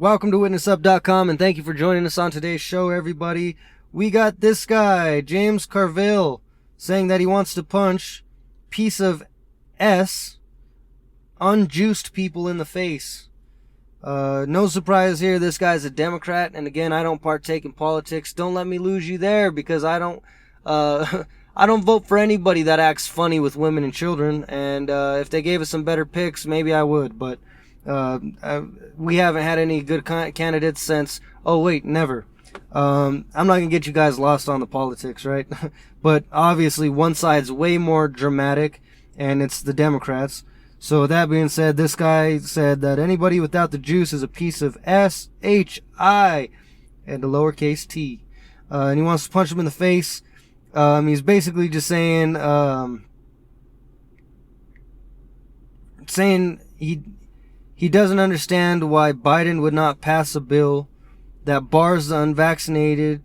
Welcome to witnessup.com, and thank you for joining us on today's show, everybody. We got this guy, James Carville, saying that he wants to punch piece of S unjuiced people in the face. No surprise here, this guy's a Democrat, and again, I don't partake in politics. Don't let me lose you there, because I don't vote for anybody that acts funny with women and children, and if they gave us some better picks, maybe I would, but we haven't had any good candidates since, never. I'm not gonna get you guys lost on the politics, right? But obviously one side's way more dramatic, and it's the Democrats. So with that being said, this guy said that anybody without the juice is a piece of S-H-I and a lowercase t. And he wants to punch him in the face. He's basically just saying he doesn't understand why Biden would not pass a bill that bars the unvaccinated.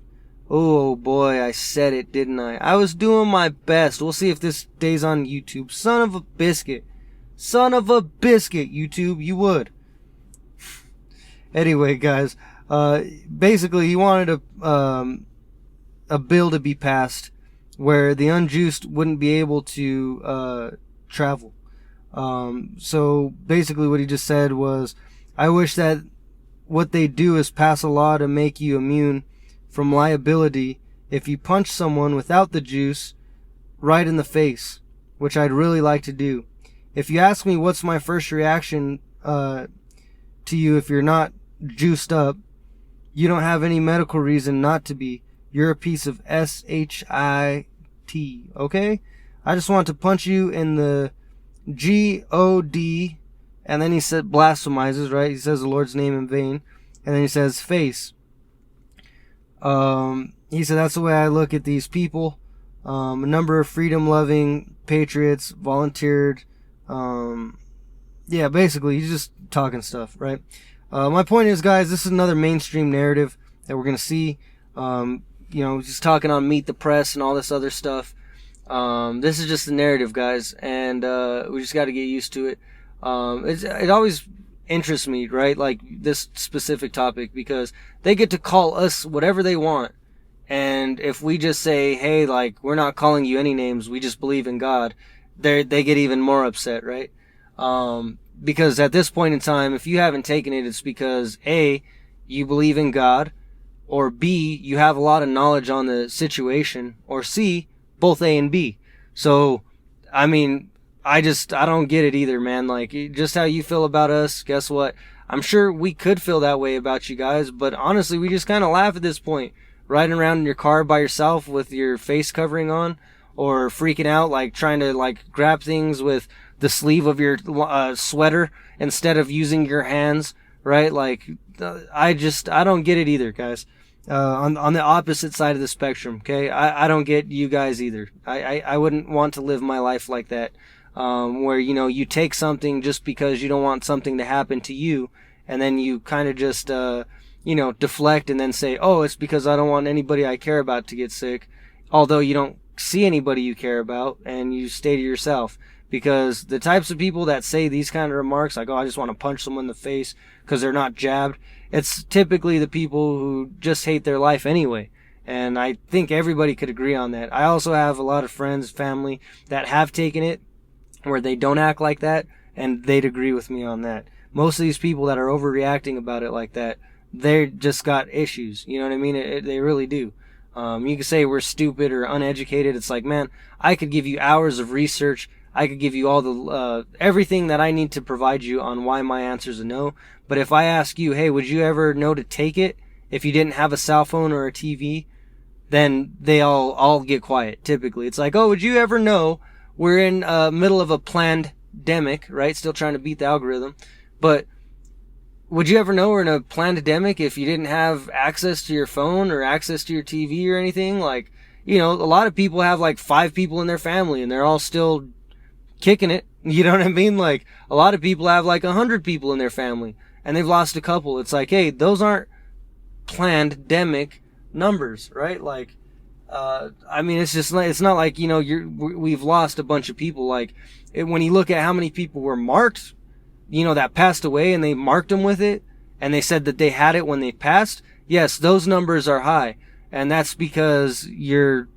Oh boy, I said it, didn't I? I was doing my best. We'll see if this stays on YouTube. Son of a biscuit. Son of a biscuit, YouTube. You would. Anyway, guys. Basically, he wanted a bill to be passed where the unjuiced wouldn't be able to travel. So basically what he just said was, I wish that what they do is pass a law to make you immune from liability if you punch someone without the juice right in the face, which I'd really like to do. If you ask me what's my first reaction to you if you're not juiced up, you don't have any medical reason not to be. You're a piece of S-H-I-T, okay? I just want to punch you in the G-O-D, and then he said blasphemizes, right? He says the Lord's name in vain, and then he says face. He said that's the way I look at these people. A number of freedom-loving patriots volunteered. Yeah, basically, he's just talking stuff, right? My point is, guys, this is another mainstream narrative that we're going to see. Just talking on Meet the Press and all this other stuff. This is just the narrative, guys, and we just got to get used to it. It always interests me, right? Like this specific topic, because they get to call us whatever they want, and if we just say, hey, like, we're not calling you any names, we just believe in God, they get even more upset, right? Because at this point in time, if you haven't taken it, it's because A, you believe in God, or B, you have a lot of knowledge on the situation, or C, both A and B. So, I mean, I don't get it either, man. Like, just how you feel about us, guess what? I'm sure we could feel that way about you guys, but honestly, we just kind of laugh at this point. Riding around in your car by yourself with your face covering on, or freaking out, like, trying to, like, grab things with the sleeve of your sweater instead of using your hands, right? Like, I don't get it either, guys. On the opposite side of the spectrum, okay? I don't get you guys either. I wouldn't want to live my life like that, where, you take something just because you don't want something to happen to you, and then you kind of just, deflect and then say, oh, it's because I don't want anybody I care about to get sick, although you don't see anybody you care about, and you stay to yourself. Because the types of people that say these kind of remarks, like, oh, I just want to punch someone in the face because they're not jabbed, it's typically the people who just hate their life anyway. And I think everybody could agree on that. I also have a lot of friends, family, that have taken it where they don't act like that, and they'd agree with me on that. Most of these people that are overreacting about it like that, they just got issues. You know what I mean? They really do. You can say we're stupid or uneducated. It's like, man, I could give you hours of research. I could give you all the everything that I need to provide you on why my answer is a no. But if I ask you, hey, would you ever know to take it if you didn't have a cell phone or a TV? Then they all get quiet, typically. It's like, oh, would you ever know we're in middle of a plandemic, right? Still trying to beat the algorithm. But would you ever know we're in a plandemic if you didn't have access to your phone or access to your TV or anything? Like, a lot of people have like 5 people in their family and they're all still kicking it. You know what I mean? Like, a lot of people have like 100 people in their family and they've lost a couple. It's like, hey, those aren't plandemic numbers, right? Like, it's just like, it's not like, we've lost a bunch of people. Like, when you look at how many people were marked, that passed away and they marked them with it, and they said that they had it when they passed, yes, those numbers are high. And that's because you're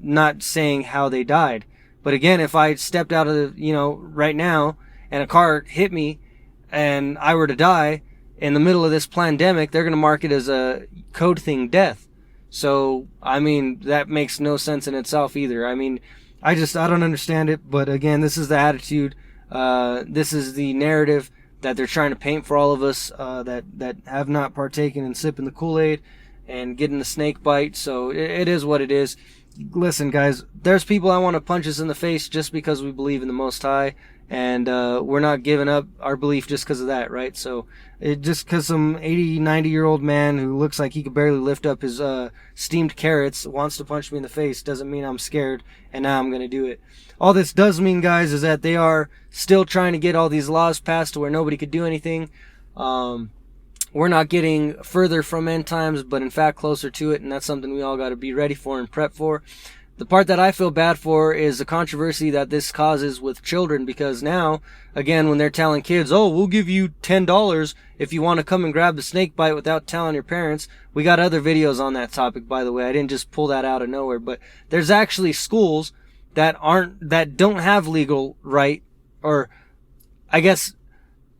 not saying how they died. But again, if I stepped out of right now and a car hit me and I were to die in the middle of this pandemic, they're going to mark it as a code thing death. So, I mean, that makes no sense in itself either. I mean, I don't understand it. But again, this is the attitude. This is the narrative that they're trying to paint for all of us that have not partaken in sipping the Kool-Aid and getting the snake bite. So it is what it is. Listen, guys, there's people I want to punch us in the face just because we believe in the Most High, and we're not giving up our belief just because of that, right? So just because some 80, 90-year-old man who looks like he could barely lift up his steamed carrots wants to punch me in the face doesn't mean I'm scared, and now I'm going to do it. All this does mean, guys, is that they are still trying to get all these laws passed to where nobody could do anything. We're not getting further from end times, but in fact closer to it, and that's something we all got to be ready for and prep for. The part that I feel bad for is the controversy that this causes with children, because now, again, when they're telling kids, oh, we'll give you $10 if you want to come and grab the snake bite without telling your parents. We got other videos on that topic, by the way. I didn't just pull that out of nowhere, but there's actually schools that don't have legal right, or I guess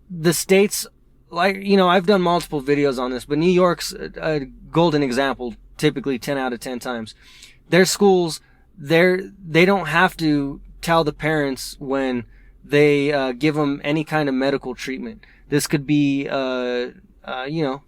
the states, like, I've done multiple videos on this, but New York's a golden example, typically 10 out of 10 times. Their schools, they don't have to tell the parents when they give them any kind of medical treatment. This could be,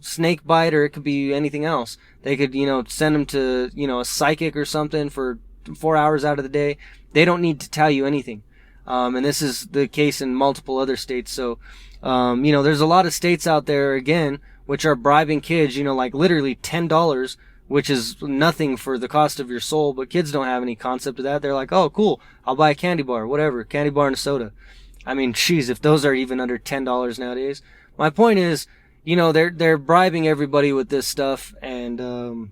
snake bite, or it could be anything else. They could, send them to, a psychic or something for 4 hours out of the day. They don't need to tell you anything. And this is the case in multiple other states. So, there's a lot of states out there, again, which are bribing kids, like literally $10, which is nothing for the cost of your soul, but kids don't have any concept of that. They're like, oh, cool, I'll buy a candy bar, whatever, candy bar and a soda. I mean, geez, if those are even under $10 nowadays. My point is, they're bribing everybody with this stuff, and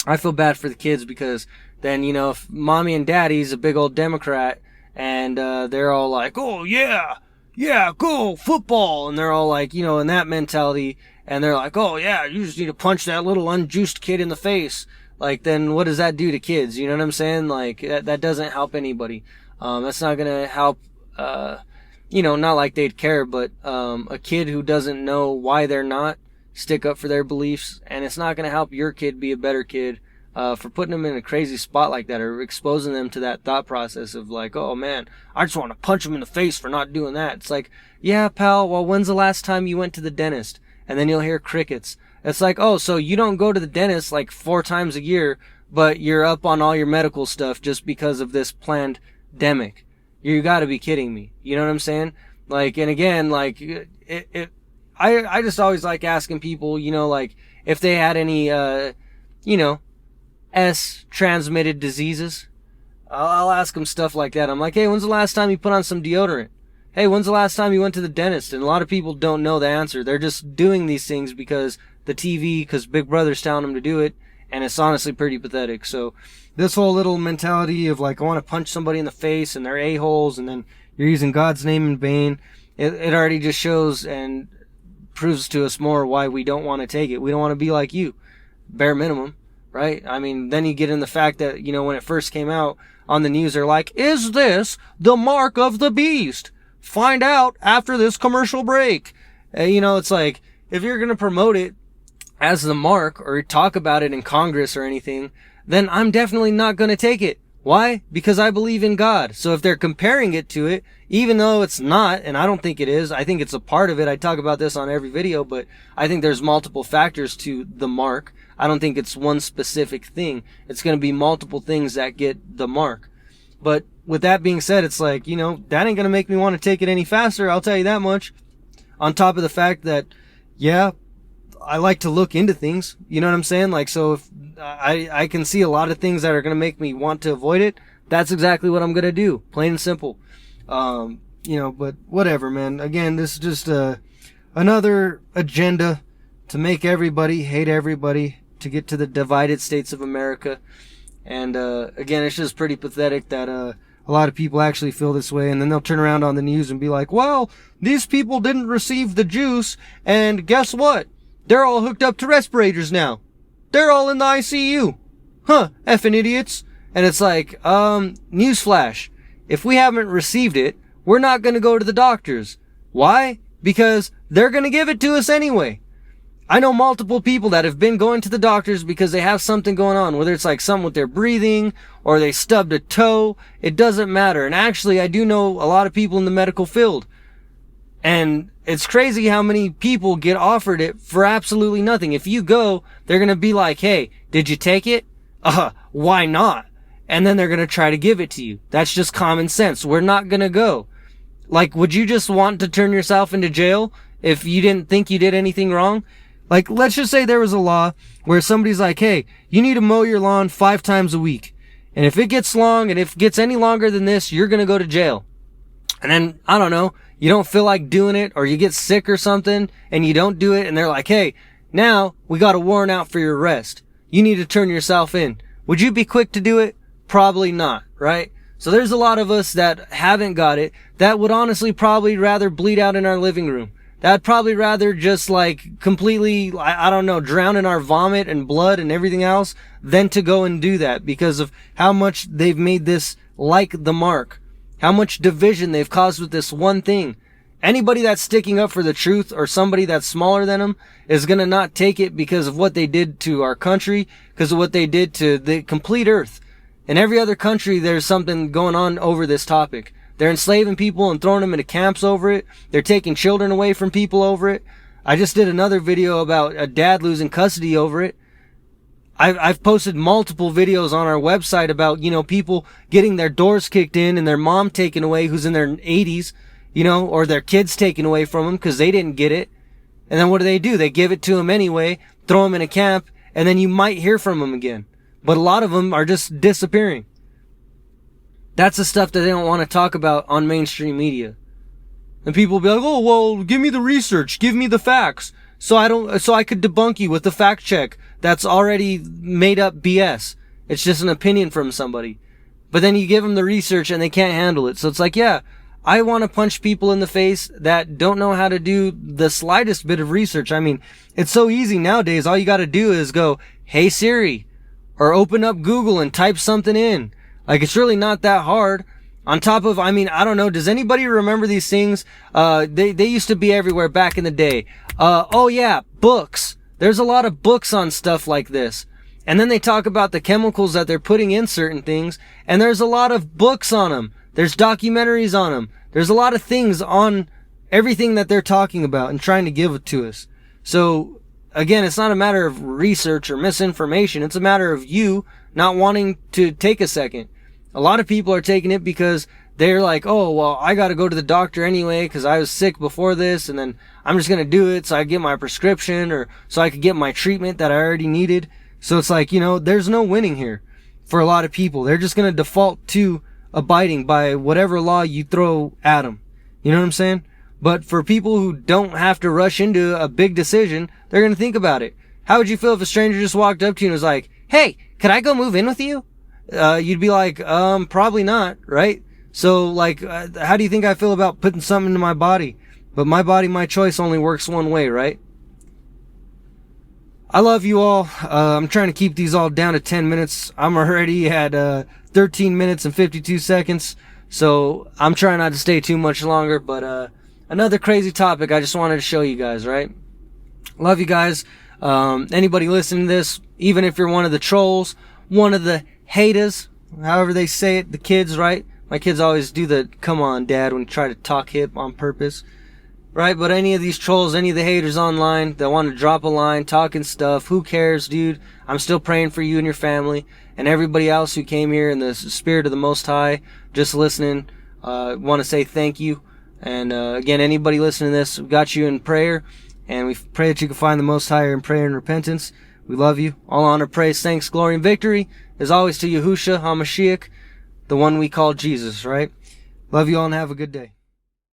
I feel bad for the kids, because then, if mommy and daddy's a big old Democrat, and they're all like, oh, yeah, go, football, and they're all like, in that mentality, and they're like, oh, yeah, you just need to punch that little unjuiced kid in the face. Like, then what does that do to kids? You know what I'm saying? Like, that doesn't help anybody. That's not going to help, not like they'd care, but a kid who doesn't know why they're not stick up for their beliefs, and it's not going to help your kid be a better kid for putting them in a crazy spot like that, or exposing them to that thought process of like, oh man, I just want to punch him in the face for not doing that. It's like, yeah, pal, well, when's the last time you went to the dentist? And then you'll hear crickets. It's like, oh, so you don't go to the dentist like 4 times a year, but you're up on all your medical stuff just because of this pandemic. You gotta be kidding me. You know what I'm saying? Like, and again, like, I just always like asking people, like, if they had any, S-transmitted diseases. I'll ask them stuff like that. I'm like, hey, when's the last time you put on some deodorant? Hey, when's the last time you went to the dentist? And a lot of people don't know the answer. They're just doing these things because the TV, because Big Brother's telling them to do it, and it's honestly pretty pathetic. So this whole little mentality of like, I want to punch somebody in the face and they're a-holes, and then you're using God's name in vain, it already just shows and proves to us more why we don't want to take it. We don't want to be like you, bare minimum, right? I mean, then you get in the fact that, when it first came out on the news, they're like, is this the mark of the beast? Find out after this commercial break. It's like, if you're going to promote it as the mark or talk about it in Congress or anything, then I'm definitely not going to take it. Why? Because I believe in God. So if they're comparing it to it, even though it's not, and I don't think it is, I think it's a part of it. I talk about this on every video, but I think there's multiple factors to the mark. I don't think it's one specific thing. It's going to be multiple things that get the mark. But with that being said, it's like, that ain't going to make me want to take it any faster. I'll tell you that much. On top of the fact that, yeah, I like to look into things. You know what I'm saying? Like, so if I can see a lot of things that are going to make me want to avoid it, that's exactly what I'm going to do. Plain and simple. But whatever, man. Again, this is just another agenda to make everybody hate everybody, to get to the divided states of America. And again, it's just pretty pathetic that a lot of people actually feel this way, and then they'll turn around on the news and be like, well, these people didn't receive the juice, and guess what? they're all hooked up to respirators now. They're all in the ICU. Huh, effing idiots. And it's like, newsflash. If we haven't received it, we're not going to go to the doctors. Why? Because they're going to give it to us anyway. I know multiple people that have been going to the doctors because they have something going on, whether it's like something with their breathing or they stubbed a toe. It doesn't matter. And actually, I do know a lot of people in the medical field. And it's crazy how many people get offered it for absolutely nothing. If you go, they're going to be like, hey, did you take it? Why not? And then they're going to try to give it to you. That's just common sense. We're not going to go. Like, would you just want to turn yourself into jail if you didn't think you did anything wrong? Like, let's just say there was a law where somebody's like, hey, you need to mow your lawn 5 times a week. And if it gets long and if it gets any longer than this, you're going to go to jail. And then, I don't know, you don't feel like doing it or you get sick or something and you don't do it. And they're like, hey, now we got a warrant out for your arrest. You need to turn yourself in. Would you be quick to do it? Probably not, right? So there's a lot of us that haven't got it that would honestly probably rather bleed out in our living room. That'd probably rather just like completely, I don't know, drown in our vomit and blood and everything else than to go and do that because of how much they've made this like the mark, how much division they've caused with this one thing. Anybody that's sticking up for the truth or somebody that's smaller than them is going to not take it because of what they did to our country, because of what they did to the complete earth. In every other country, there's something going on over this topic. They're enslaving people and throwing them into camps over it. They're taking children away from people over it. I just did another video about a dad losing custody over it. I've posted multiple videos on our website about, people getting their doors kicked in and their mom taken away who's in their 80s, or their kids taken away from them because they didn't get it. And then what do? They give it to them anyway, throw them in a camp, and then you might hear from them again. But a lot of them are just disappearing. That's the stuff that they don't want to talk about on mainstream media. And people will be like, oh, well, give me the research, give me the facts, so I could debunk you with the fact check that's already made up BS. It's just an opinion from somebody. But then you give them the research and they can't handle it. So it's like, yeah, I want to punch people in the face that don't know how to do the slightest bit of research. I mean, it's so easy nowadays. All you got to do is go, hey Siri, or open up Google and type something in. Like, it's really not that hard. On top of, I don't know, does anybody remember these things? They used to be everywhere back in the day. Oh yeah, books. There's a lot of books on stuff like this. And then they talk about the chemicals that they're putting in certain things, and there's a lot of books on them. There's documentaries on them. There's a lot of things on everything that they're talking about and trying to give it to us. So, again, it's not a matter of research or misinformation. It's a matter of you not wanting to take a second. A lot of people are taking it because they're like, oh, well, I got to go to the doctor anyway because I was sick before this, and then I'm just going to do it so I get my prescription or so I could get my treatment that I already needed. So it's like, there's no winning here for a lot of people. They're just going to default to abiding by whatever law you throw at them. You know what I'm saying? But for people who don't have to rush into a big decision, they're going to think about it. How would you feel if a stranger just walked up to you and was like, hey, could I go move in with you? You'd be like, probably not, right? So, like, how do you think I feel about putting something into my body? But my body, my choice only works one way, right? I love you all. I'm trying to keep these all down to 10 minutes. I'm already at 13 minutes and 52 seconds. So I'm trying not to stay too much longer. But another crazy topic I just wanted to show you guys, right? Love you guys. Anybody listening to this, even if you're one of the trolls, one of the haters, however they say it, the kids, right? My kids always do the come on dad when you try to talk hip on purpose. Right, but any of these trolls, any of the haters online that want to drop a line, talking stuff, who cares, dude? I'm still praying for you and your family and everybody else who came here in the spirit of the Most High, just listening. Want to say thank you. And again, anybody listening to this, we got you in prayer, and we pray that you can find the Most High in prayer and repentance. We love you. All honor, praise, thanks, glory, and victory is always to Yahushua HaMashiach, the one we call Jesus, right? Love you all and have a good day.